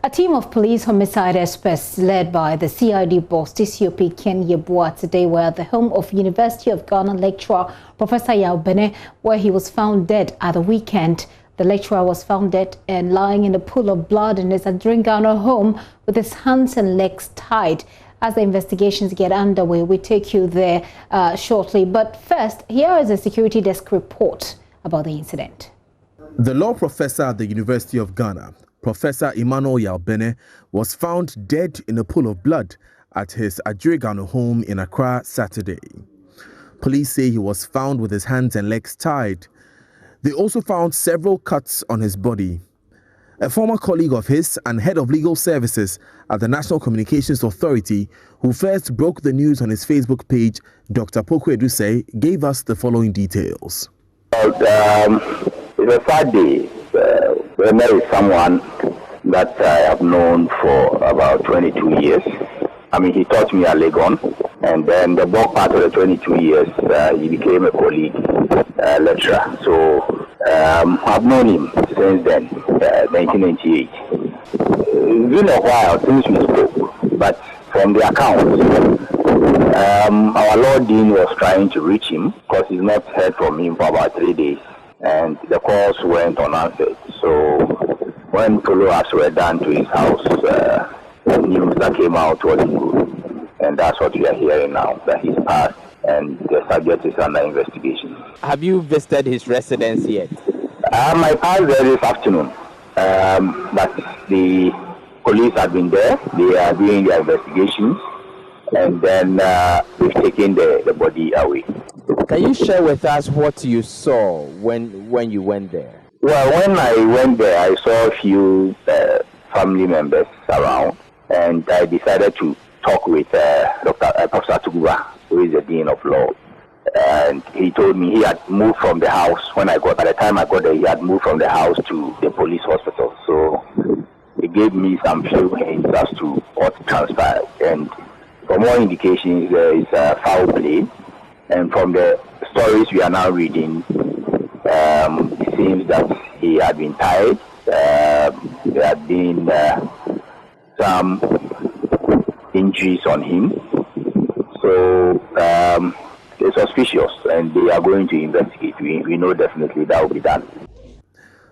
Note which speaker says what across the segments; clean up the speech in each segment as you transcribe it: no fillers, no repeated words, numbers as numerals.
Speaker 1: A team of police homicide experts led by the CID boss TCOP Ken Yeboah today were at the home of University of Ghana lecturer Professor Benneh, where he was found dead at the weekend. The lecturer was found dead and lying in a pool of blood in his Ghana home with his hands and legs tied. As the investigations get underway, we take you there shortly. But first, here is a security desk report about the incident.
Speaker 2: The law professor at the University of Ghana, Professor Benneh, was found dead in a pool of blood at his Ghana home in Accra Saturday. Police say he was found with his hands and legs tied. They also found several cuts on his body. A former colleague of his and head of legal services at the National Communications Authority, who first broke the news on his Facebook page, Dr. Poku Edusei, gave us the following details.
Speaker 3: It's a sad day. Benneh is someone that I have known for about 22 years. I mean, he taught me at Legon, and then the bulk part of the 22 years, he became a colleague lecturer. So I've known him since then, 1998. It's been a while since we spoke, but from the accounts, our Law Dean was trying to reach him because he's not heard from him for about 3 days, and the calls went unanswered. So when follow-ups were done to his house, the news that came out wasn't good, and that's what we are hearing now, that he's passed and the subject is under investigation.
Speaker 4: Have you visited his residence yet?
Speaker 3: I passed there this afternoon, but the police have been there. They are doing their investigations, and then we've taken the body away.
Speaker 4: Can you share with us what you saw when you went there?
Speaker 3: Well, when I went there, I saw a few family members around, and I decided to talk with Professor Tuguba, who is the Dean of Law. And he told me he had moved from the house. By the time I got there, he had moved from the house to the police hospital. So he gave me some few hints as to what transpired. And from all indications, there is foul play. And from the stories we are now reading, it seems that he had been tied. There had been some injuries on him. So it's suspicious, and they are going to investigate. We know definitely that will be done.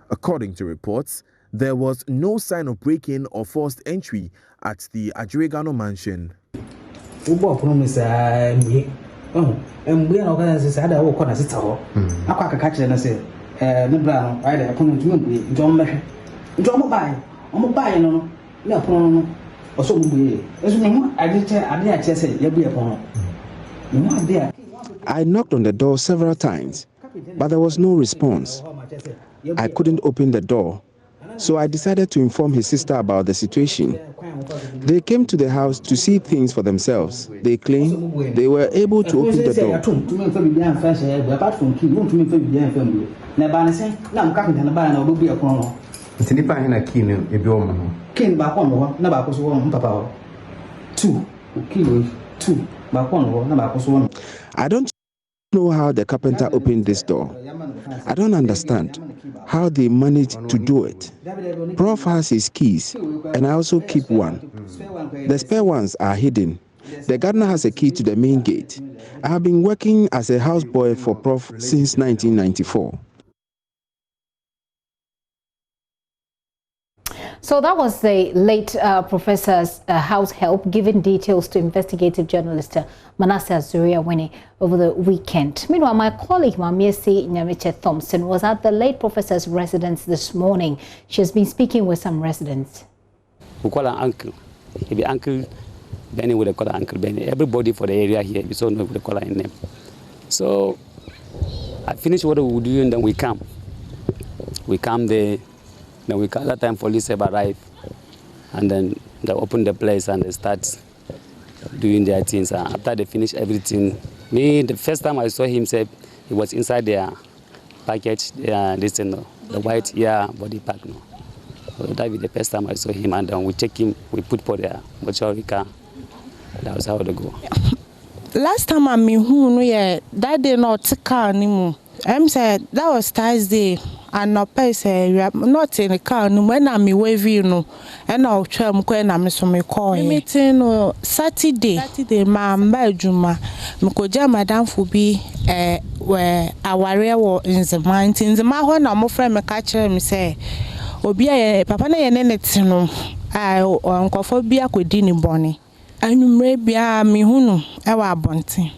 Speaker 2: According to reports, there was no sign of break-in or forced entry at the Ghana mansion.
Speaker 5: I knocked on the door several times, but there was no response. I couldn't open the door, so I decided to inform his sister about the situation. They came to the house to see things for themselves. They claim they were able to open the door. I don't know how the carpenter opened this door. I don't understand how they managed to do it. Prof has his keys, and I also keep one. The spare ones are hidden. The gardener has a key to the main gate. I have been working as a houseboy for Prof since 1994.
Speaker 1: So that was the late professor's house help giving details to investigative journalist Manasseh Azuriah over the weekend. Meanwhile, my colleague Mamiesi Nyamiche Thompson was at the late professor's residence this morning. She has been speaking with some residents.
Speaker 6: We call her uncle. He be Uncle Benneh, we call her Uncle Benneh. Everybody for the area here, we so know we call her name. So I finish what we do and then we come. We come there. Then we call that time police have arrived, and then they open the place and they start doing their things. After they finish everything, the first time I saw him, said he was inside their package, the white body pack. No. So that was the first time I saw him, and then we check him, we put for their mortuary car. That was how they go.
Speaker 7: Last time I met him, that day not car anymore. Said that was Thursday. and no pay say not in the car no when I'm wavy no and I'll try when I'm so me call meeting no Saturday ma juma mkoja madam fubi where aware wo in the mountains when I'm friend me catch me say obi papa na ye net no nkofo bi akodi ni boni anumre bia me hunu e wa abonten.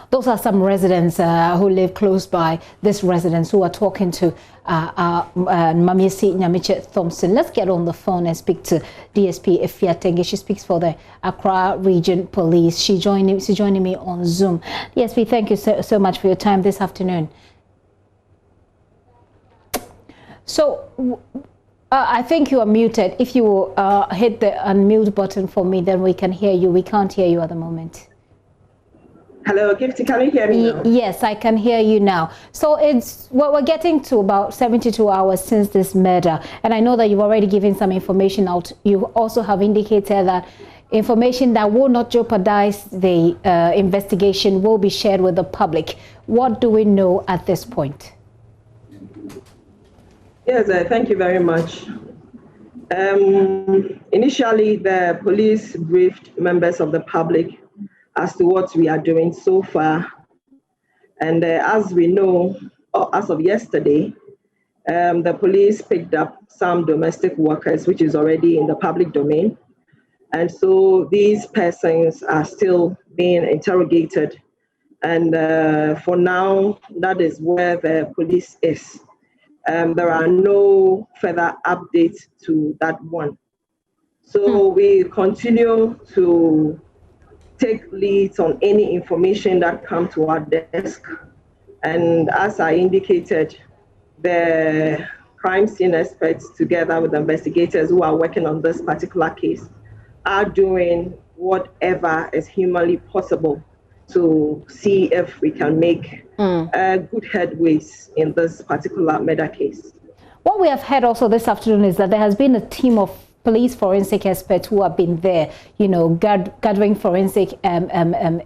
Speaker 1: Those are some residents who live close by. This residents who are talking to Mamiesi Nyamiche Thompson. Let's get on the phone and speak to DSP Efia Tenge. She speaks for the Accra Region Police. She's joining me on Zoom. DSP, thank you so much for your time this afternoon. So, I think you are muted. If you hit the unmute button for me, then we can hear you. We can't hear you at the moment.
Speaker 8: Hello, Gifty, can you hear me now?
Speaker 1: Yes, I can hear you now. So we're getting to about 72 hours since this murder. And I know that you've already given some information out. You also have indicated that information that will not jeopardize the investigation will be shared with the public. What do we know at this point?
Speaker 8: Yes, thank you very much. Initially, the police briefed members of the public as to what we are doing so far. And as we know, as of yesterday, the police picked up some domestic workers, which is already in the public domain. And so these persons are still being interrogated. And for now, that is where the police is. There are no further updates to that one. So we continue to take leads on any information that comes to our desk. And as I indicated, the crime scene experts, together with the investigators who are working on this particular case, are doing whatever is humanly possible to see if we can make good headways in this particular murder case.
Speaker 1: What we have heard also this afternoon is that there has been a team of police forensic experts who have been there, you know, gathering forensic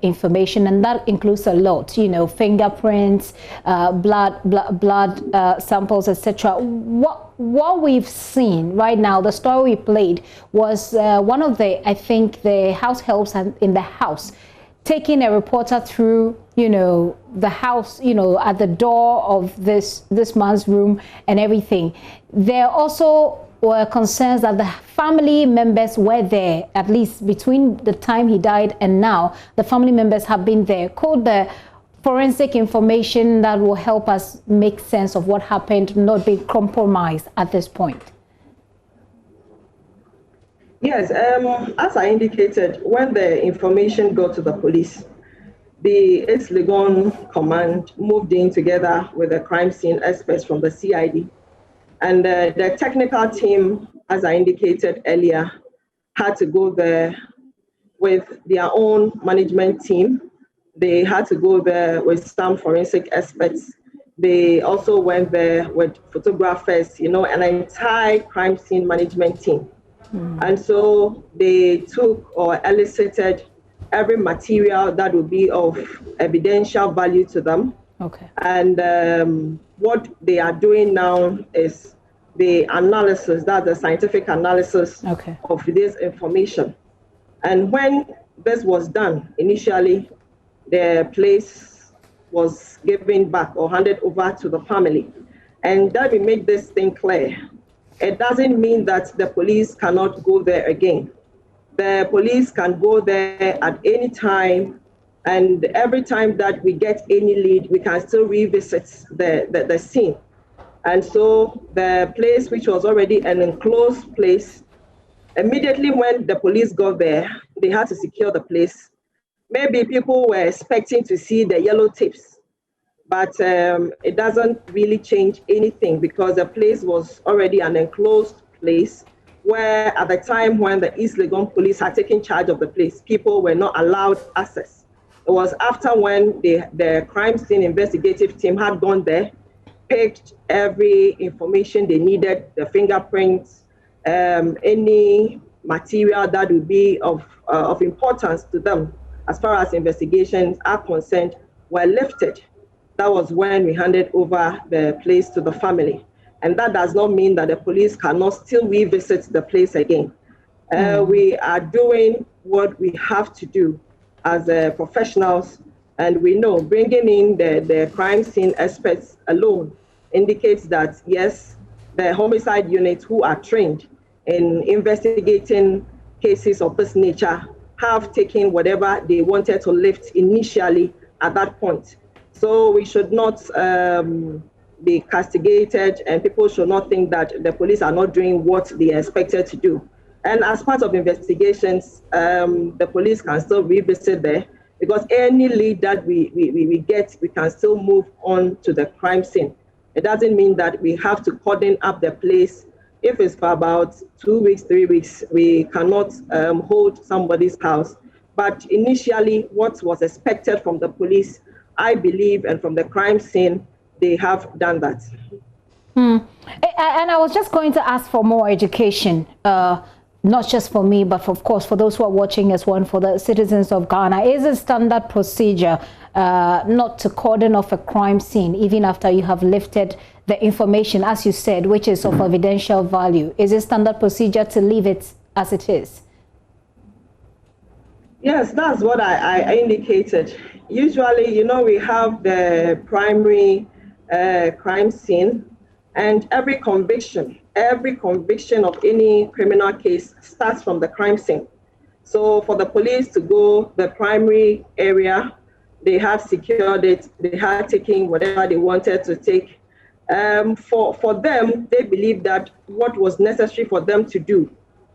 Speaker 1: information, and that includes a lot, you know, fingerprints, blood samples, etc. What we've seen right now, the story we played was one of the, I think, the house helps in the house taking a reporter through, you know, the house, you know, at the door of this man's room and everything. There also were concerns that the family members were there, at least between the time he died and now, the family members have been there. Could the forensic information that will help us make sense of what happened not be compromised at this point?
Speaker 8: Yes, as I indicated, when the information got to the police, the East Legon Command moved in together with the crime scene experts from the CID. And the technical team, as I indicated earlier, had to go there with their own management team. They had to go there with some forensic experts. They also went there with photographers, you know, an entire crime scene management team. And so they took or elicited every material that would be of evidential value to them.
Speaker 1: Okay.
Speaker 8: And what they are doing now is the analysis, that's the scientific analysis of this information. And when this was done, initially, the place was given back or handed over to the family. And that will make this thing clear. It doesn't mean that the police cannot go there again. The police can go there at any time, and every time that we get any lead, we can still revisit the scene. And so the place, which was already an enclosed place, immediately when the police got there, they had to secure the place. Maybe people were expecting to see the yellow tapes, but it doesn't really change anything because the place was already an enclosed place where at the time when the East Legon police had taken charge of the place, people were not allowed access. It was after when the crime scene investigative team had gone there, picked every information they needed, the fingerprints, any material that would be of importance to them as far as investigations are concerned, were lifted. that was when we handed over the place to the family. And that does not mean that the police cannot still revisit the place again. We are doing what we have to do as professionals, and we know bringing in the crime scene experts alone indicates that, yes, the homicide units who are trained in investigating cases of this nature have taken whatever they wanted to lift initially at that point. So we should not be castigated, and people should not think that the police are not doing what they are expected to do. And as part of investigations, the police can still revisit there, because any lead that we get, we can still move on to the crime scene. It doesn't mean that we have to cordon up the place. If it's for about 2 weeks, 3 weeks, we cannot hold somebody's house. But initially, what was expected from the police, I believe, and from the crime scene, they have done that.
Speaker 1: And I was just going to ask for more education, not just for me, but of course for those who are watching as well, for the citizens of Ghana. Is it standard procedure not to cordon off a crime scene even after you have lifted the information, as you said, which is of evidential value? Is it standard procedure to leave it as it is?
Speaker 8: Yes, that's what I indicated. Usually, you know, we have the primary crime scene, and every conviction of any criminal case starts from the crime scene. So for the police to go the primary area, they have secured it, they had taken whatever they wanted to take. For them, they believe that what was necessary for them to do,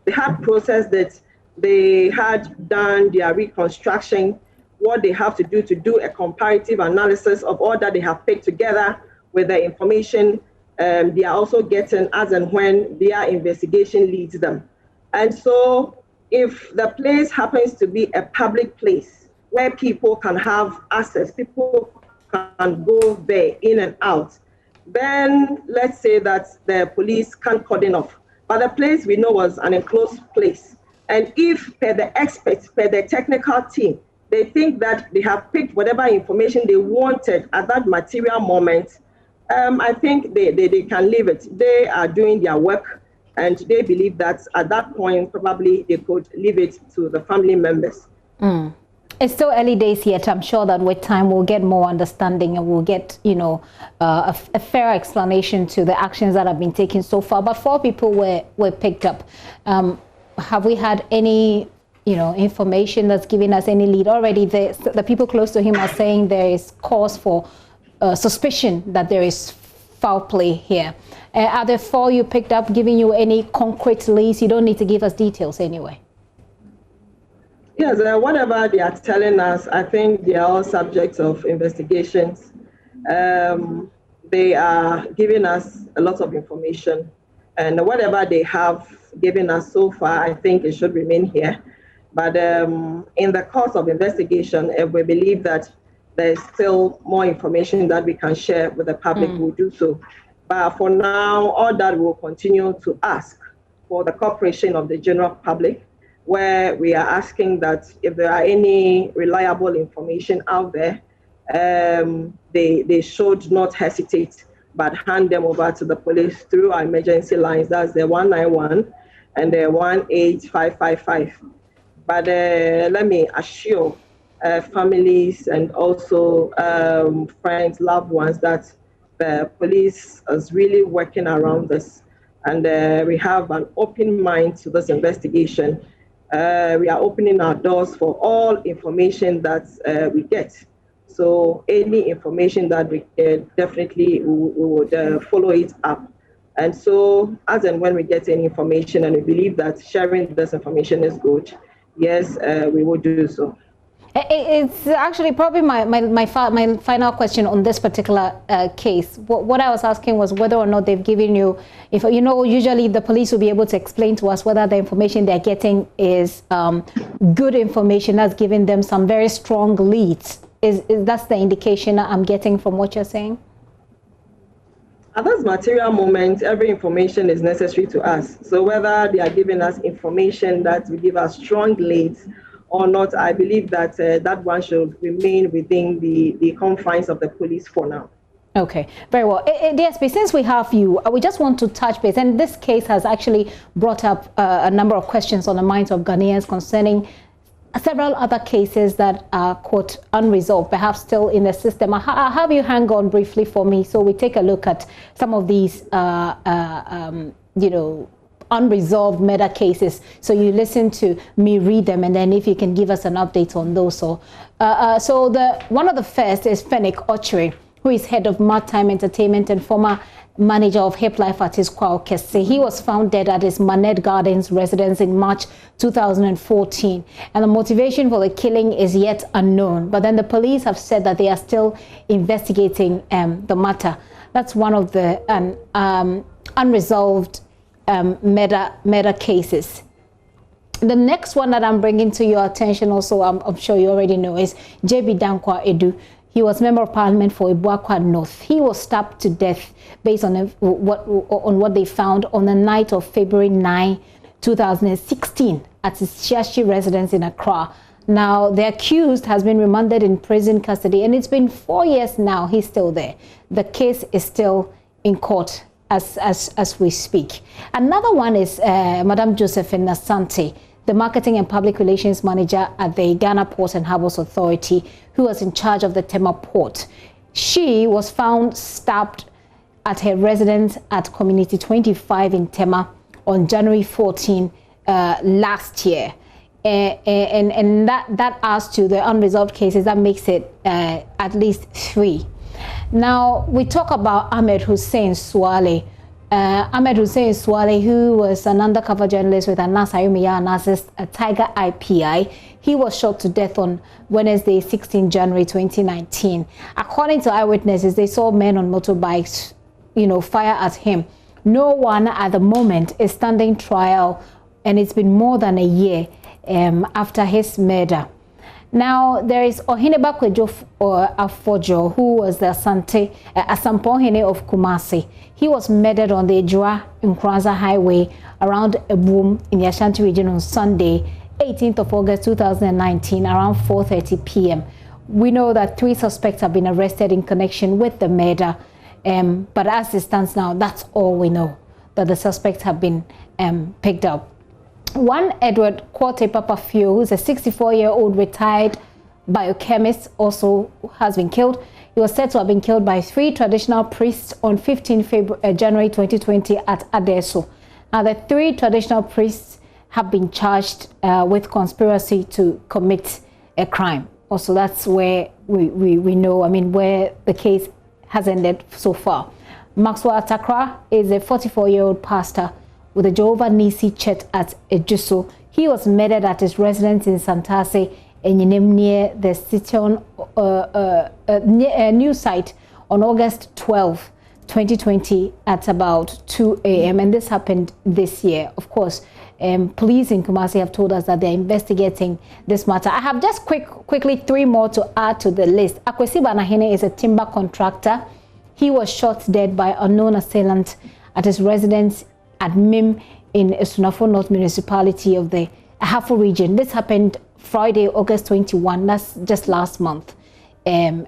Speaker 8: they had processed it, they had done their reconstruction, what they have to do a comparative analysis of all that they have picked together with the information they are also getting as and when their investigation leads them. And so if the place happens to be a public place where people can have access, people can go there in and out, then let's say that the police can't cordon off. But the place we know was an enclosed place. And if per the experts, per the technical team, they think that they have picked whatever information they wanted at that material moment, I think they can leave it. They are doing their work, and they believe that at that point, probably they could leave it to the family members.
Speaker 1: It's still early days yet. I'm sure that with time we'll get more understanding and we'll get, you know, a fair explanation to the actions that have been taken so far. But 4 people were picked up. Have we had any, you know, information that's giving us any lead already? The people close to him are saying there is cause for suspicion that there is foul play here. Are the 4 you picked up giving you any concrete leads? You don't need to give us details anyway.
Speaker 8: Yes, whatever they are telling us, I think they are all subjects of investigations. They are giving us a lot of information, and whatever they have given us so far, I think it should remain here. But in the course of investigation, we believe that there's still more information that we can share with the public. We'll do so. But for now, all that will continue to ask for the cooperation of the general public, where we are asking that if there are any reliable information out there, they should not hesitate, but hand them over to the police through our emergency lines. That's the 191 and the 18555. But let me assure families and also friends, loved ones, that the police is really working around this. And we have an open mind to this investigation. We are opening our doors for all information that we get. So any information that we get, definitely we would follow it up. And so as and when we get any information and we believe that sharing this information is good, yes, we will do so.
Speaker 1: It's actually probably my final question on this particular case. What I was asking was whether or not they've given you, if you know, usually the police will be able to explain to us whether the information they're getting is good information that's giving them some very strong leads. Is that's the indication I'm getting from what you're saying?
Speaker 8: At this material moment, every information is necessary to us. So whether they are giving us information that will give us strong leads, or not, I believe that that one should remain within the confines of the police for now.
Speaker 1: Okay, very well. DSP, since we have you, we just want to touch base, and this case has actually brought up a number of questions on the minds of Ghanaians concerning several other cases that are, quote, unresolved, perhaps still in the system. I'll have you hang on briefly for me so we take a look at some of these, you know, unresolved murder cases. So you listen to me read them, and then if you can give us an update on those. So one of the first is Fenwick Ochre, who is head of Maritime Entertainment and former manager of Hip Life artist Kwao Kese. He was found dead at his Manette Gardens residence in March 2014. And the motivation for the killing is yet unknown. But then the police have said that they are still investigating the matter. That's one of the unresolved murder cases. The next one that I'm bringing to your attention also, I'm sure you already know, is J.B. Dankwa Edu. He was Member of Parliament for Ibuakwa North. He was stabbed to death based on what they found on the night of February 9, 2016 at his Shiashi residence in Accra. Now, the accused has been remanded in prison custody, and it's been 4 years now. He's still there. The case is still in court as we speak. Another one is Madam Josephine Asante, the Marketing and Public Relations Manager at the Ghana Ports and Harbours Authority, who was in charge of the Tema Port. She was found stabbed at her residence at Community 25 in Tema on January 14 last year. And that adds to the unresolved cases. That makes it at least 3. Now, we talk about Ahmed Hussein Swale. Ahmed Hussein Swale, who was an undercover journalist with Anas Ayumiya Anas's Tiger IPI. He was shot to death on Wednesday, 16 January 2019. According to eyewitnesses, they saw men on motorbikes, you know, fire at him. No one at the moment is standing trial, and it's been more than a year after his murder. Now, there is Ohineba Kwejo Afojo, who was the Asampohene of Kumasi. He was murdered on the Ejura Nkranza Highway around Ebum in the Ashanti region on Sunday, 18th of August 2019, around 4:30 p.m. We know that 3 suspects have been arrested in connection with the murder, but as it stands now, that's all we know, that the suspects have been picked up. One Edward Quote Papafio, who's a 64-year-old retired biochemist, also has been killed. He was said to have been killed by 3 traditional priests on 15 January 2020 at Adeso. Now, the 3 traditional priests have been charged with conspiracy to commit a crime. Also, that's where we know, I mean, where the case has ended so far. Maxwell Atakra is a 44-year-old pastor with the Jehovah Nisi Church at Ejuso. He was murdered at his residence in Santase, near the Citon news site on August 12, 2020 at about 2 a.m. And this happened this year. Of course, police in Kumasi have told us that they're investigating this matter. I have just quickly 3 more to add to the list. Akwesi Banahene is a timber contractor. He was shot dead by unknown assailant at his residence at Mim in Esunafo North Municipality of the Ahafo region. This happened Friday, August 21. That's just last month. And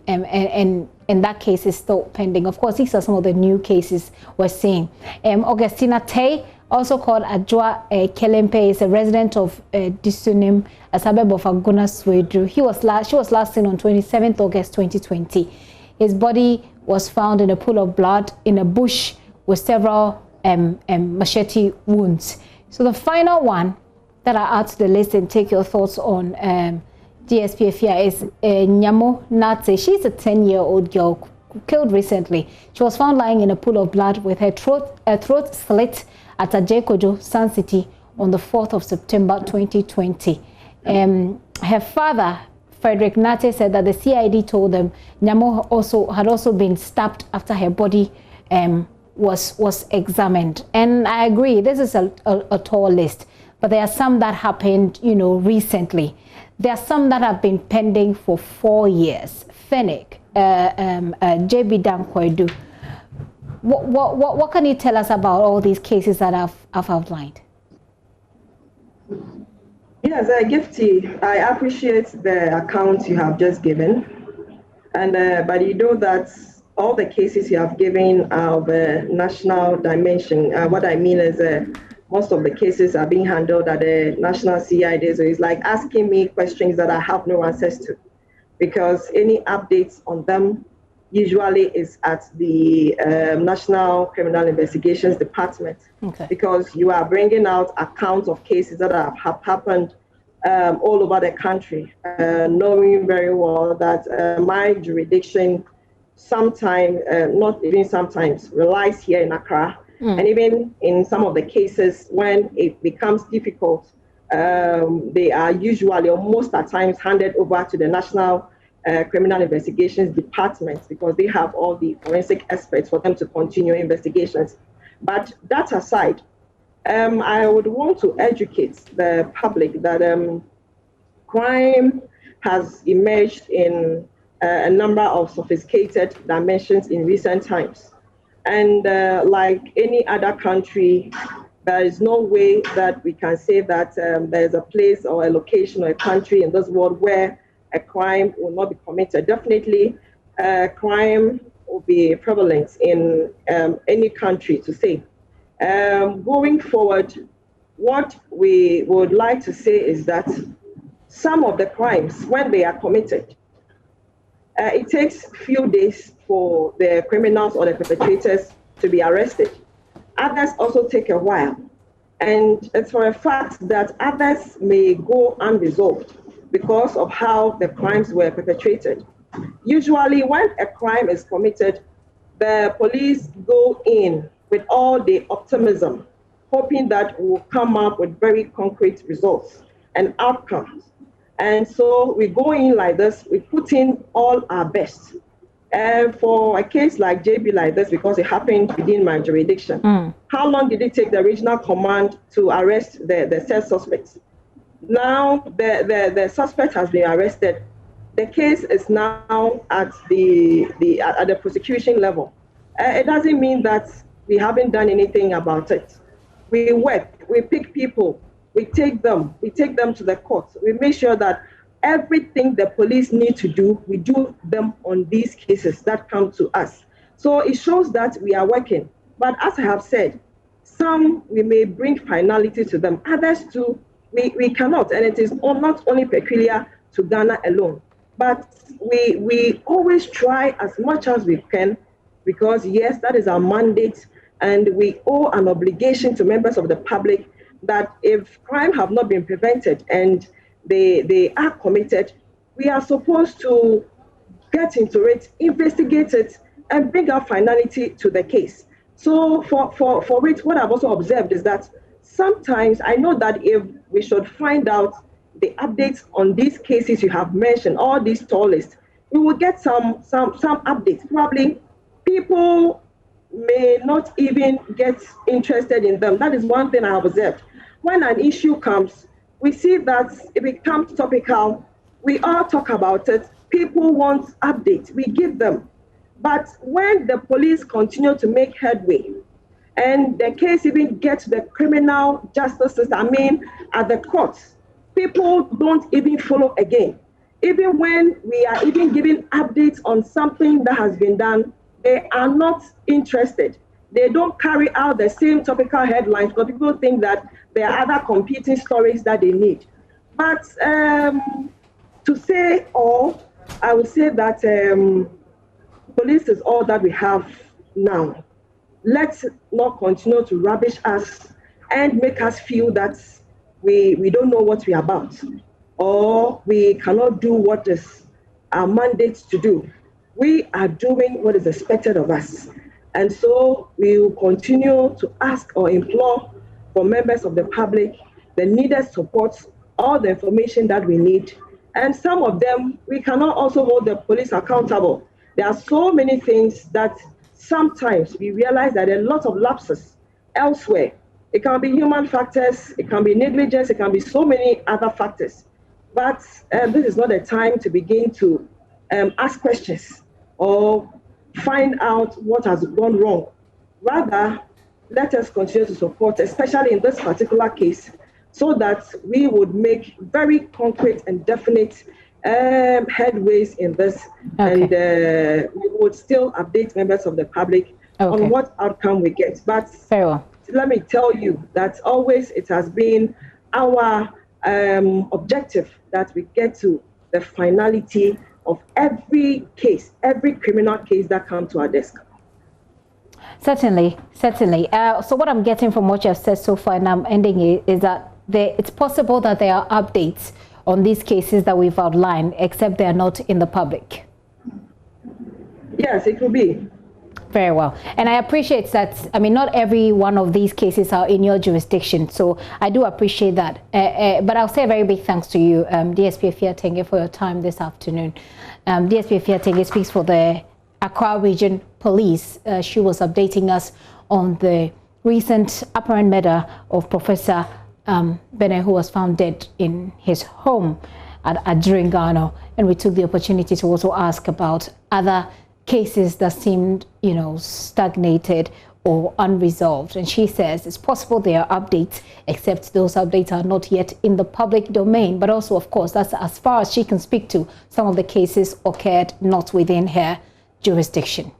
Speaker 1: that case is still pending. Of course, these are some of the new cases we're seeing. Augustina Tay, also called Adjoa Kelempe, is a resident of Disunim, a suburb of Aguna Swedru. She was last seen on 27th August 2020. His body was found in a pool of blood in a bush with several machete wounds. So the final one that I add to the list and take your thoughts on DSPF here is Nyamo Natse. She's a 10-year-old girl killed recently. She was found lying in a pool of blood with her throat slit at Ajekojo, Sun City on the 4th of September 2020. Her father, Frederick Nate, said that the CID told them Nyamo had also been stabbed after her body was examined. And I agree, this is a tall list, but there are some that happened, you know, recently. There are some that have been pending for 4 years. Fenwick, JB Dankwa. What can you tell us about all these cases that I've outlined?
Speaker 8: Yes, Gifty, I appreciate the account you have just given. And but you know that all the cases you have given are of a national dimension. What I mean is most of the cases are being handled at the national CID. So it's like asking me questions that I have no access to, because any updates on them usually is at the National Criminal Investigations Department.
Speaker 1: Okay.
Speaker 8: Because you are bringing out accounts of cases that have happened all over the country, knowing very well that my jurisdiction sometimes, not even sometimes, relies here in Accra. And even in some of the cases when it becomes difficult, they are usually or most at times handed over to the National Criminal Investigations Department, because they have all the forensic experts for them to continue investigations. But that aside, I would want to educate the public that crime has emerged in a number of sophisticated dimensions in recent times. And like any other country, there is no way that we can say that there's a place or a location or a country in this world where a crime will not be committed. Definitely, crime will be prevalent in any country, to say. Going forward, what we would like to say is that some of the crimes, when they are committed, it takes few days for the criminals or the perpetrators to be arrested. Others also take a while. And it's for a fact that others may go unresolved because of how the crimes were perpetrated. Usually, when a crime is committed, the police go in with all the optimism, hoping that we'll come up with very concrete results and outcomes. And so we go in like this, we put in all our best. And for a case like JB like this, because it happened within my jurisdiction, how long did it take the regional command to arrest the said suspects? Now the suspect has been arrested. The case is now at the prosecution level. It doesn't mean that we haven't done anything about it. We work, we pick people, we take them to the court. We make sure that everything the police need to do, we do them on these cases that come to us. So it shows that we are working. But as I have said, some we may bring finality to them, others too, we cannot. And it is not only peculiar to Ghana alone, but we always try as much as we can, because yes, that is our mandate, and we owe an obligation to members of the public that if crime have not been prevented and they are committed, we are supposed to get into it, investigate it, and bring out finality to the case. So for it, what I've also observed is that sometimes I know that if we should find out the updates on these cases you have mentioned, all these tall lists, we will get some updates. Probably people may not even get interested in them. That is one thing I have observed. When an issue comes, we see that it becomes topical. We all talk about it. People want updates. We give them. But when the police continue to make headway, and the case even gets to the criminal justice system, at the courts, people don't even follow again. Even when we are even giving updates on something that has been done, they are not interested. They don't carry out the same topical headlines because people think that there are other competing stories that they need. But to say all, I would say that police is all that we have now. Let's not continue to rubbish us and make us feel that we don't know what we're about, or we cannot do what is our mandate to do. We are doing what is expected of us. And so we will continue to ask or implore for members of the public the needed support, all the information that we need. And some of them, we cannot also hold the police accountable. There are so many things that sometimes we realize that there are lots of lapses elsewhere. It can be human factors, it can be negligence, it can be so many other factors. But this is not a time to begin to ask questions or find out what has gone wrong. Rather, let us continue to support, especially in this particular case, so that we would make very concrete and definite headways in this, and we would still update members of the public on what outcome we get. But
Speaker 1: very well.
Speaker 8: Let me tell you that always it has been our objective that we get to the finality of every case, every criminal case that comes to our desk.
Speaker 1: Certainly. So what I'm getting from what you've said so far, and I'm ending it, is that it's possible that there are updates on these cases that we've outlined, except they are not in the public.
Speaker 8: Yes, it will be.
Speaker 1: Very well. And I appreciate that. I mean, not every one of these cases are in your jurisdiction, so I do appreciate that. But I'll say a very big thanks to you, DSP Afiatenge, for your time this afternoon. DSP Afiatenge speaks for the Accra Region Police. She was updating us on the recent apparent murder of Professor Benneh, who was found dead in his home at Adringano. And we took the opportunity to also ask about other cases that seemed, stagnated or unresolved. And she says it's possible there are updates, except those updates are not yet in the public domain. But also, of course, that's as far as she can speak to. Some of the cases occurred not within her jurisdiction.